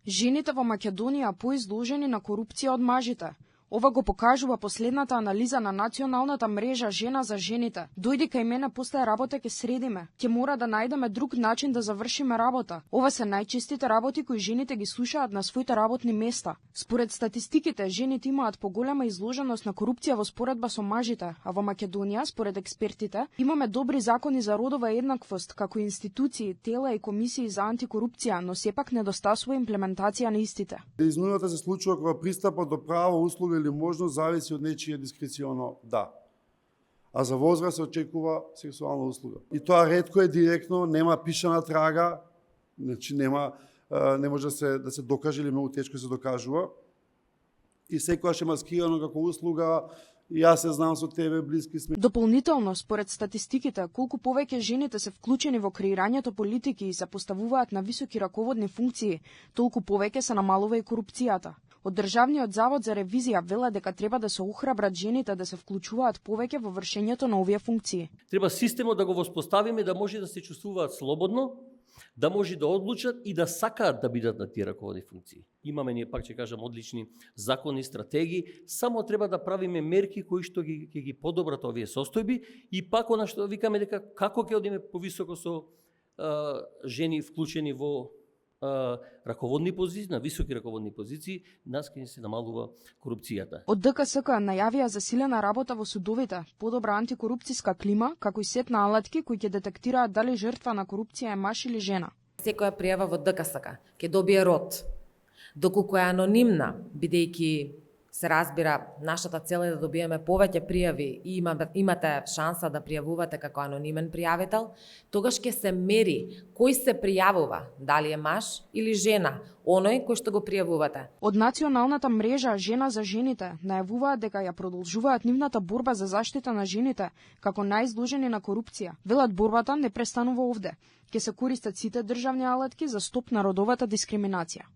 Жените во Македонија поизложени на корупција од мажите. Ова го покажува последната анализа на националната мрежа Жена за жените. Дојди кај мене после работа ќе средиме. Ќе мора да најдеме друг начин да завршиме работа. Ова се најчестите работи кои жените ги слушаат на своите работни места. Според статистиките, жените имаат поголема изложеност на корупција во споредба со мажите, а во Македонија, според експертите, имаме добри закони за родова еднаквост, како институции, тела и комисии за антикорупција, но сепак недостасува имплементација на истите. Изнудата се случува кога пристапот до право, услуга или можност зависи од нечие дискреционо да. А за возраст се очекува сексуална услуга. И тоа ретко е директно, нема пишана трага, значи не може да се докаже или многу тешко се докажува. И секогаш е маскирано како услуга, и јас се знам со тебе, блиски сме. Дополнително, според статистиките, колку повеќе жените се вклучени во креирањето политики и се поставуваат на високи раководни функции, толку повеќе се намалува и корупцијата. Од Државниот завод за ревизија велат дека треба да се охрабрат жените да се вклучуваат повеќе во вршењето на овие функции. Треба системот да го воспоставиме да може да се чувствуваат слободно, да може да одлучат и да сакаат да бидат на тие раководни функции. Имаме, ние пак ќе кажам, одлични закони, стратегии, само треба да правиме мерки кои што ќе ги подобрат овие состојби и пак она што викаме дека како ќе одиме повисоко со жени вклучени во раководни позиции, на високи раководни позиции, нас ќе се намалува корупцијата. Од ДКСК најавија засилена работа во судовите, подобра антикорупцијска клима, како и сет на алатки кои ќе детектираат дали жртва на корупција е маж или жена. Секоја пријава во ДКСК ќе добие род, доколку е анонимна, бидејќи се разбира, нашата цел е да добиеме повеќе пријави и имате шанса да пријавувате како анонимен пријавител, тогаш ќе се мери кој се пријавува, дали е маж или жена, оној кој што го пријавувате. Од националната мрежа Жена за жените најавуваат дека ја продолжуваат нивната борба за заштита на жените како најизложени на корупција. Велат борбата не престанува овде. Ќе се користат сите државни алатки за стоп на родовата дискриминација.